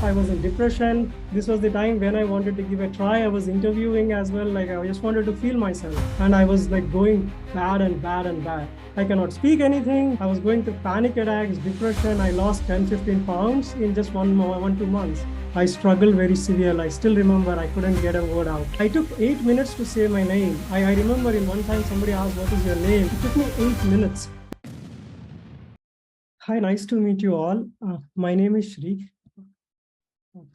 I was in depression. This was the time when I wanted to give a try. I was interviewing as well. Like I just wanted to feel myself. And I was like going bad and bad and bad. I cannot speak anything. I was going through panic attacks, depression. I lost 10, 15 pounds in just 2 months. I struggled very severely. I still remember I couldn't get a word out. I took 8 minutes to say my name. I remember in one time somebody asked, "What is your name?" It took me 8 minutes. Hi, nice to meet you all. My name is Sree.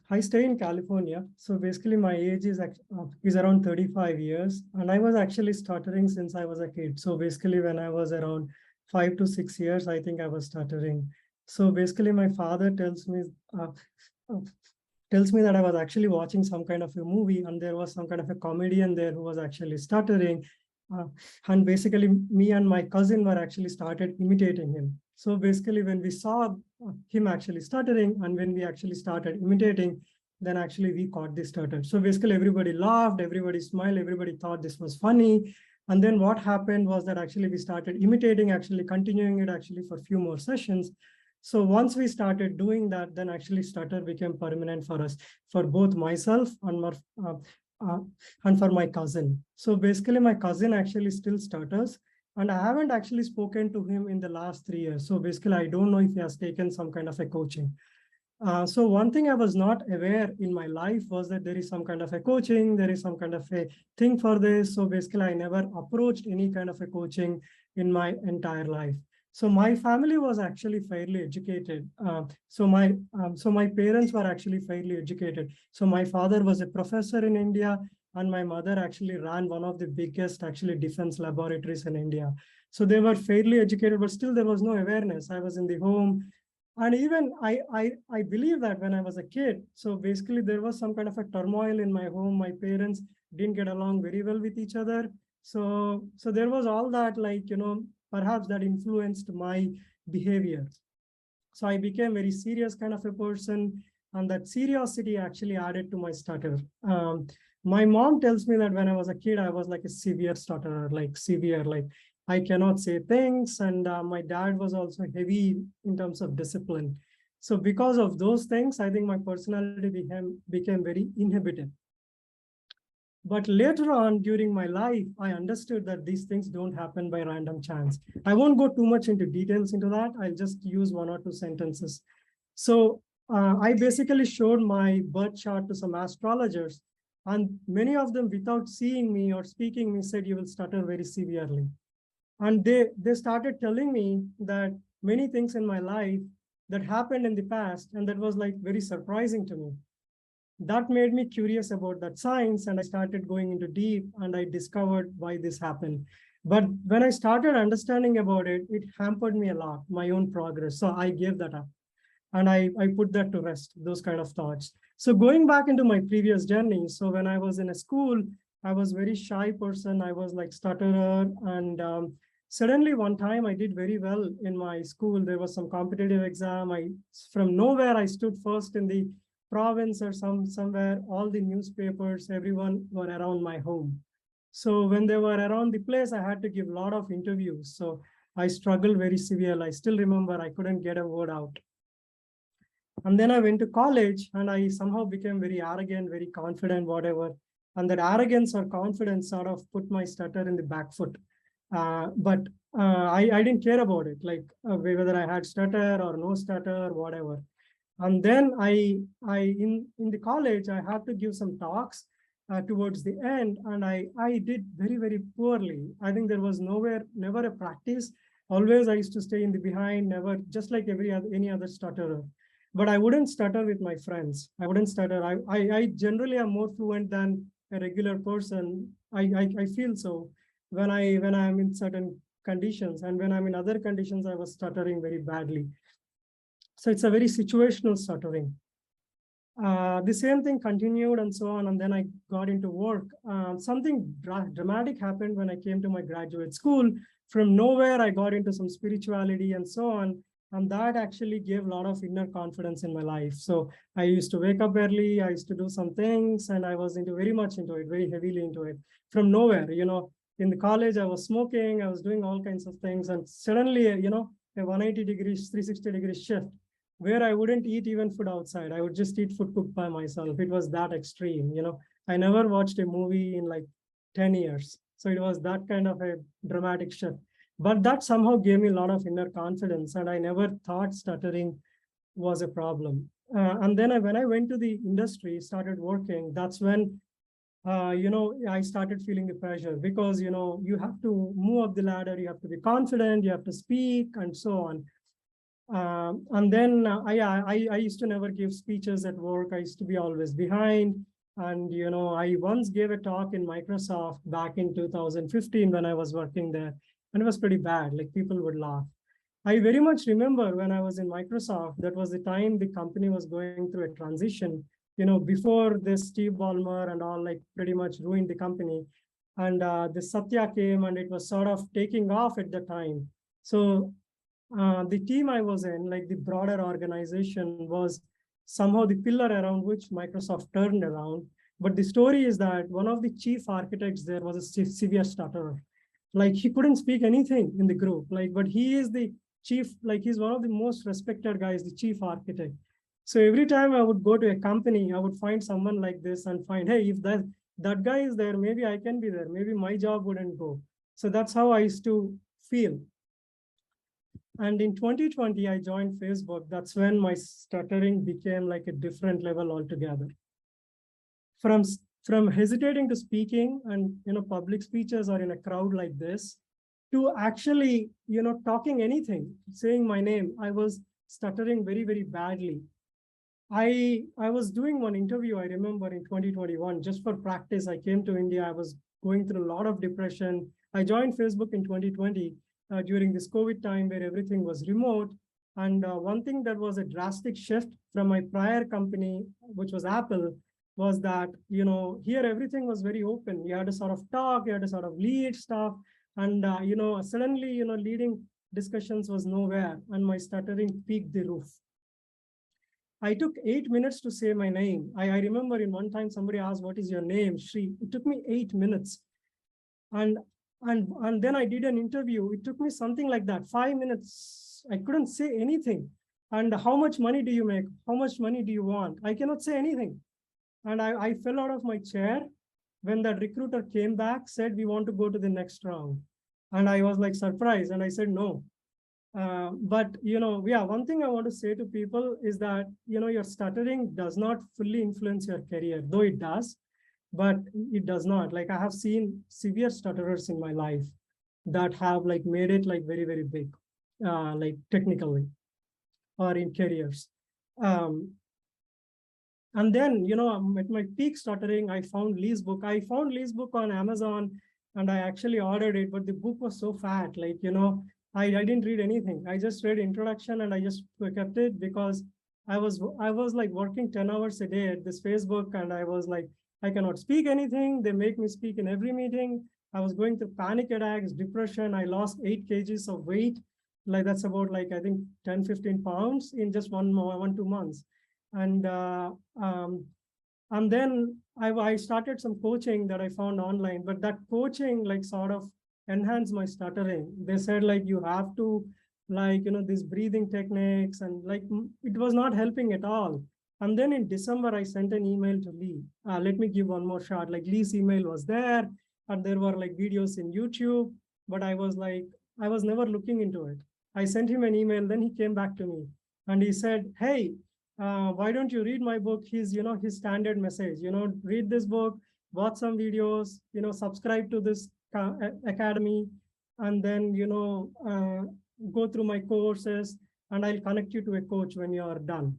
I stay in California. So basically my age is around 35 years. And I was actually stuttering since I was a kid. So basically when I was around 5 to 6 years, I think I was stuttering. So basically my father uh, uh, tells me that I was actually watching some kind of a movie and there was some kind of a comedian there who was actually stuttering. Uh, and basically me and my cousin were actually started imitating him. So basically when we saw him actually stuttering and when we actually started imitating, then actually we caught this stutter. So basically everybody laughed, everybody smiled, everybody thought this was funny. And then what happened was that actually we started imitating, actually continuing it actually for a few more sessions. So once we started doing that, then actually stutter became permanent for us, for both myself uh, and for my cousin. So basically my cousin actually still stutters and I haven't actually spoken to him in the last 3 years. So basically I don't know if he has taken some kind of a coaching. So one thing I was not aware in my life was that there is some kind of a coaching, there is some kind of a thing for this. So basically I never approached any kind of a coaching in my entire life. So my family was actually fairly educated. So my parents were actually fairly educated. So my father was a professor in India, and my mother actually ran one of the biggest actually defense laboratories in India. So they were fairly educated, but still there was no awareness. I was in the home, and even I believe that when I was a kid, so basically there was some kind of a turmoil in my home. My parents didn't get along very well with each other. So there was all that, like, perhaps that influenced my behavior. So I became very serious kind of a person, and that seriosity actually added to my stutter. My mom tells me that when I was a kid, I was like a severe stutterer, like severe, like I cannot say things. And my dad was also heavy in terms of discipline. So because of those things, I think my personality became very inhibited. But later on during my life, I understood that these things don't happen by random chance. I won't go too much into details into that. I'll just use one or two sentences. So I basically showed my birth chart to some astrologers, and many of them, without seeing me or speaking me, said you will stutter very severely. And they started telling me that many things in my life that happened in the past, and that was like very surprising to me. That made me curious about that science, and I started going into deep, and I discovered why this happened. But when I started understanding about it, it hampered me a lot, my own progress. So I gave that up, and I put that to rest, those kind of thoughts. So going back into my previous journey, so when I was in a school, I was very shy person. I was like stutterer, and suddenly one time I did very well in my school. There was some competitive exam. From nowhere, I stood first in the province or somewhere. All the newspapers, everyone were around my home. So when they were around the place, I had to give a lot of interviews. So I struggled very severely. I still remember I couldn't get a word out. And then I went to college and I somehow became very arrogant, very confident, whatever. And that arrogance or confidence sort of put my stutter in the back foot. But I didn't care about it, like whether I had stutter or no stutter, whatever. And then in the college, I had to give some talks towards the end, and I did very, very poorly. I think there was never a practice. Always I used to stay in the behind, never, just like any other stutterer. But I wouldn't stutter with my friends. I wouldn't stutter. I generally am more fluent than a regular person. I feel so when I'm in certain conditions, and when I'm in other conditions, I was stuttering very badly. So it's a very situational stuttering. The same thing continued and so on, and then I got into work. Something dramatic happened when I came to my graduate school. From nowhere, I got into some spirituality and so on, and that actually gave a lot of inner confidence in my life. So I used to wake up early, I used to do some things, and I was very much into it, very heavily into it. From nowhere, in the college, I was smoking, I was doing all kinds of things, and suddenly, a 180 degrees, 360 degrees shift. where I wouldn't eat even food outside. I would just eat food cooked by myself. It was that extreme, you know. I never watched a movie in like 10 years. So it was that kind of a dramatic shift. But that somehow gave me a lot of inner confidence, and I never thought stuttering was a problem. And then when I went to the industry, started working, that's when I started feeling the pressure because, you have to move up the ladder, you have to be confident, you have to speak, and so on. And then I used to never give speeches at work. I used to be always behind. And, I once gave a talk in Microsoft back in 2015 when I was working there. And it was pretty bad. Like people would laugh. I very much remember when I was in Microsoft, that was the time the company was going through a transition, before this Steve Ballmer and all like pretty much ruined the company. And the Satya came and it was sort of taking off at the time. So the team I was in, like the broader organization, was somehow the pillar around which Microsoft turned around. But the story is that one of the chief architects there was a severe stutterer. Like he couldn't speak anything in the group. Like, but he is the chief, like he's one of the most respected guys, the chief architect. So every time I would go to a company, I would find someone like this and find, hey, if that guy is there, maybe I can be there. Maybe my job wouldn't go. So that's how I used to feel. And in 2020, I joined Facebook. That's when my stuttering became like a different level altogether. From hesitating to speaking and public speeches or in a crowd like this, to actually talking anything, saying my name, I was stuttering very, very badly. I was doing one interview, I remember, in 2021, just for practice. I came to India. I was going through a lot of depression. I joined Facebook in 2020 during this COVID time where everything was remote. And one thing that was a drastic shift from my prior company, which was Apple, was that, here everything was very open. You had to sort of talk, you had to sort of lead stuff. And, suddenly, leading discussions was nowhere. And my stuttering peaked the roof. I took 8 minutes to say my name. I remember in one time somebody asked, what is your name, Sree? It took me 8 minutes. And then I did an interview. It took me something like that, 5 minutes. I couldn't say anything. And how much money do you make? How much money do you want? I cannot say anything. And I fell out of my chair when that recruiter came back, said, we want to go to the next round. And I was like surprised. And I said, no. But, one thing I want to say to people is that, your stuttering does not fully influence your career, though it does, but it does not. Like I have seen severe stutterers in my life that have like made it like very, very big, like technically or in careers. And then, at my peak stuttering, I found Lee's book. I found Lee's book on Amazon and I actually ordered it, but the book was so fat, like, I didn't read anything. I just read introduction and I just kept it because I was like working 10 hours a day at this Facebook, and I was like, I cannot speak anything. They make me speak in every meeting. I was going through panic attacks, depression. I lost 8 kgs of weight. Like that's about like, I think 10, 15 pounds in just 2 months. And then I started some coaching that I found online, but that coaching like sort of enhanced my stuttering. They said like, you have to like, these breathing techniques, and like, it was not helping at all. And then in December, I sent an email to Lee. Let me give one more shot. Like Lee's email was there and there were like videos in YouTube, but I was never looking into it. I sent him an email, then he came back to me and he said, hey, why don't you read my book? His standard message, read this book, watch some videos, subscribe to this academy, and then, go through my courses, and I'll connect you to a coach when you are done.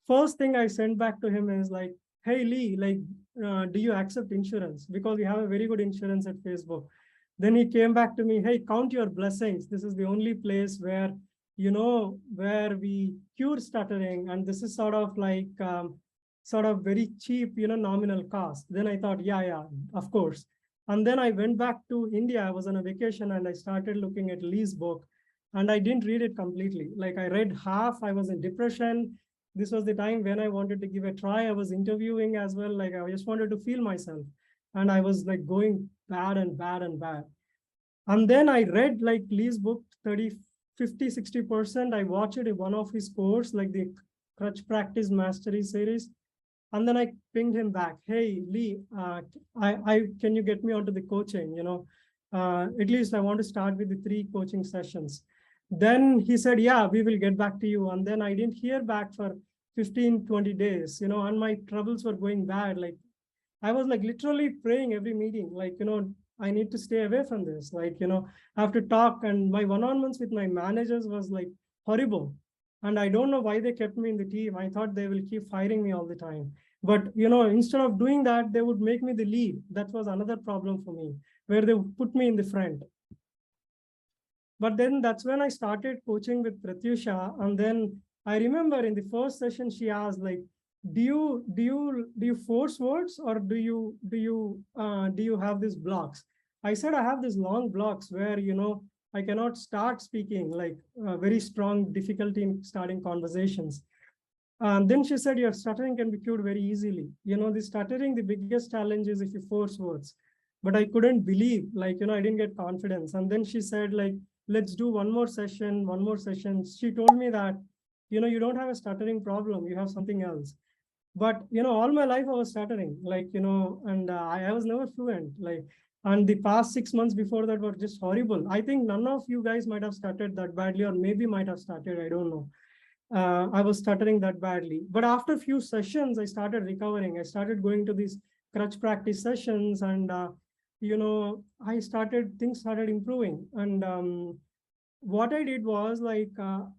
First thing I sent back to him is like, hey, Lee, like, do you accept insurance? Because we have a very good insurance at Facebook. Then he came back to me, hey, count your blessings. This is the only place where, where we cure stuttering. And this is sort of like, sort of very cheap, nominal cost. Then I thought, yeah, of course. And then I went back to India. I was on a vacation and I started looking at Lee's book, and I didn't read it completely. Like I read half. I was in depression. This was the time when I wanted to give a try. I was interviewing as well. Like I just wanted to feel myself. And I was like going bad and bad and bad. And then I read like Lee's book 30, 50-60%. I watched it in one of his course, like the crutch practice mastery series. And then I pinged him back. Hey, Lee, can you get me onto the coaching? At least I want to start with the 3 coaching sessions. Then he said, yeah, we will get back to you. And then I didn't hear back for 15-20 days, and my troubles were going bad. Like I was like literally praying every meeting, like, I need to stay away from this. Like, I have to talk. And my one-on-ones with my managers was like horrible. And I don't know why they kept me in the team. I thought they will keep firing me all the time. But, instead of doing that, they would make me the lead. That was another problem for me, where they put me in the front. But then that's when I started coaching with Prathusha. And then I remember in the first session, she asked, like, do you force words, or do you have these blocks? I said, I have these long blocks where, I cannot start speaking, like very strong difficulty in starting conversations. And then she said, your stuttering can be cured very easily. The stuttering, the biggest challenge is if you force words. But I couldn't believe, like, I didn't get confidence. And then she said, like, let's do one more session. She told me that, you don't have a stuttering problem, you have something else. But, all my life I was stuttering, like, and I was never fluent. Like, and the past 6 months before that were just horrible. I think none of you guys might have stuttered that badly, or maybe might have stuttered, I don't know. I was stuttering that badly. But after a few sessions, I started recovering. I started going to these crutch practice sessions, and things started improving. And what I did was, like,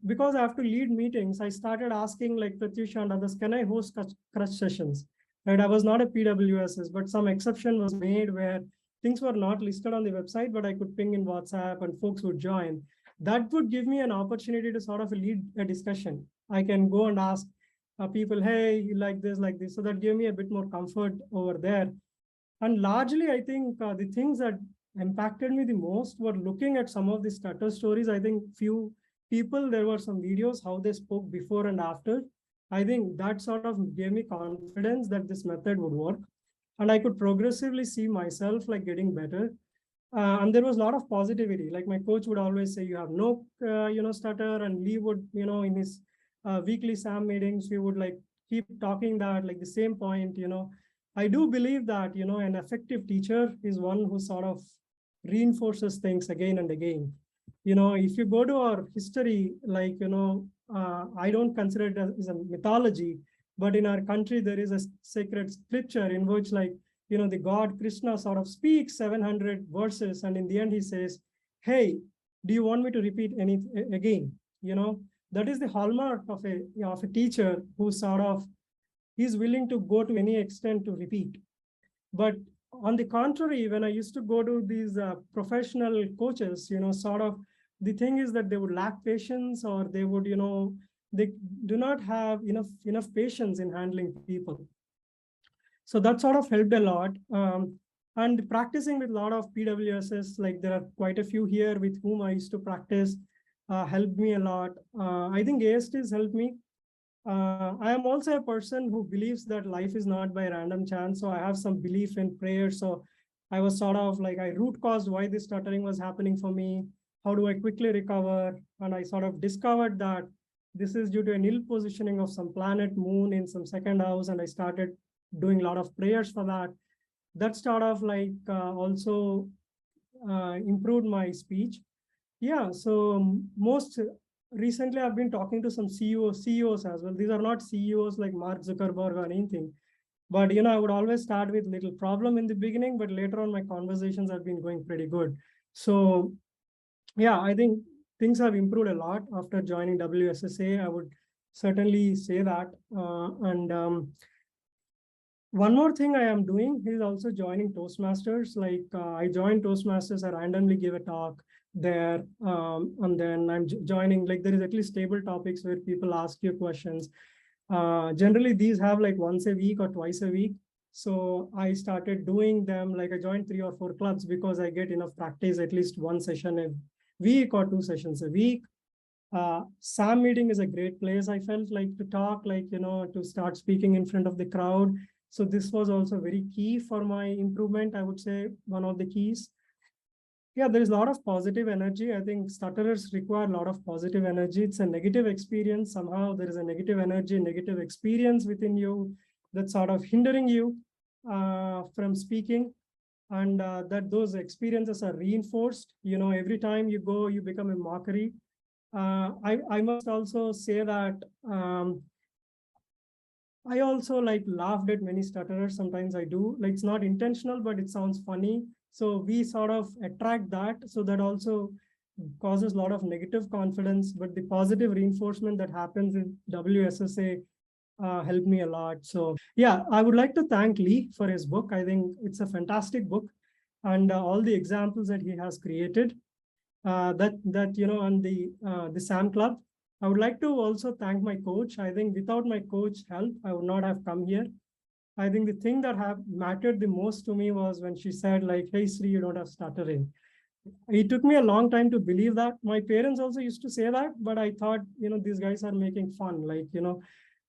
because I have to lead meetings, I started asking, like, Prathusha and others, can I host crutch sessions? Right? I was not a PWSS, but some exception was made where things were not listed on the website, but I could ping in WhatsApp and folks would join. That would give me an opportunity to sort of lead a discussion. I can go and ask people, hey, you like this, like this. So that gave me a bit more comfort over there. And largely, I think the things that impacted me the most were looking at some of the stutter stories. I think few people, there were some videos, how they spoke before and after. I think that sort of gave me confidence that this method would work. And I could progressively see myself like getting better. And there was a lot of positivity. Like my coach would always say, you have no, stutter. And Lee would, in his weekly SAM meetings, we would like keep talking that, like the same point, I do believe that, an effective teacher is one who sort of reinforces things again and again. If you go to our history, like, I don't consider it as a mythology, but in our country, there is a sacred scripture in which, like, the God Krishna sort of speaks 700 verses. And in the end, he says, hey, do you want me to repeat anything again? That is the hallmark of a teacher who sort of is willing to go to any extent to repeat. But on the contrary, when I used to go to these professional coaches, sort of the thing is that they would lack patience, or they would, they do not have enough patience in handling people. So that sort of helped a lot. And practicing with a lot of PWSs, like there are quite a few here with whom I used to practice, helped me a lot. I think ASTs helped me. I am also a person who believes that life is not by random chance. So I have some belief in prayer. So I was sort of like, I root caused why this stuttering was happening for me. How do I quickly recover? And I sort of discovered that this is due to an ill positioning of some planet moon in some second house. And I started doing a lot of prayers for that. That sort of like also improved my speech. Yeah, so most recently I've been talking to some CEOs as well. These are not CEOs like Mark Zuckerberg or anything. But, I would always start with little problem in the beginning, but later on my conversations have been going pretty good. So, yeah, I think things have improved a lot after joining WSSA. I would certainly say that. One more thing I am doing is also joining Toastmasters. Like I joined Toastmasters, I randomly give a talk there. And then I'm joining, like there is at least table topics where people ask you questions. Generally, these have like once a week or twice a week. So I started doing them, like I joined 3 or 4 clubs because I get enough practice, at least 1 session a week or 2 sessions a week. SAM meeting is a great place, I felt like, to talk, like, to start speaking in front of the crowd. So this was also very key for my improvement, I would say, one of the keys. Yeah, there is a lot of positive energy. I think stutterers require a lot of positive energy. It's a negative experience. Somehow there is a negative energy, negative experience within you that's sort of hindering you from speaking. And that those experiences are reinforced. You know, every time you go, you become a mockery. I must also say that I also like laughed at many stutterers. Sometimes I do. Like it's not intentional, but it sounds funny. So we sort of attract that. So that also causes a lot of negative confidence. But the positive reinforcement that happens in WSSA helped me a lot. So yeah, I would like to thank Lee for his book. I think it's a fantastic book, and all the examples that he has created. That you know, on the SAM Club. I would like to also thank my coach. I think without my coach help, I would not have come here. I think the thing that have mattered the most to me was when she said, like, "Hey, Sree, you don't have stuttering." It took me a long time to believe that. My parents also used to say that, but I thought, you know, these guys are making fun, like, you know.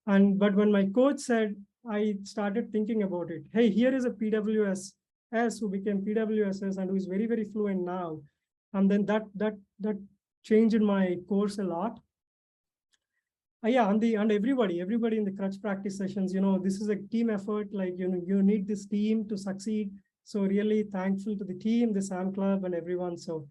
And but when my coach said, I started thinking about it. Hey, here is a PWS who became PWSS and who is very, very fluent now. And then that changed my course a lot. Yeah, and everybody in the crutch practice sessions, you know, this is a team effort. Like, you know, you need this team to succeed. So really thankful to the team, the SAM Club, and everyone. So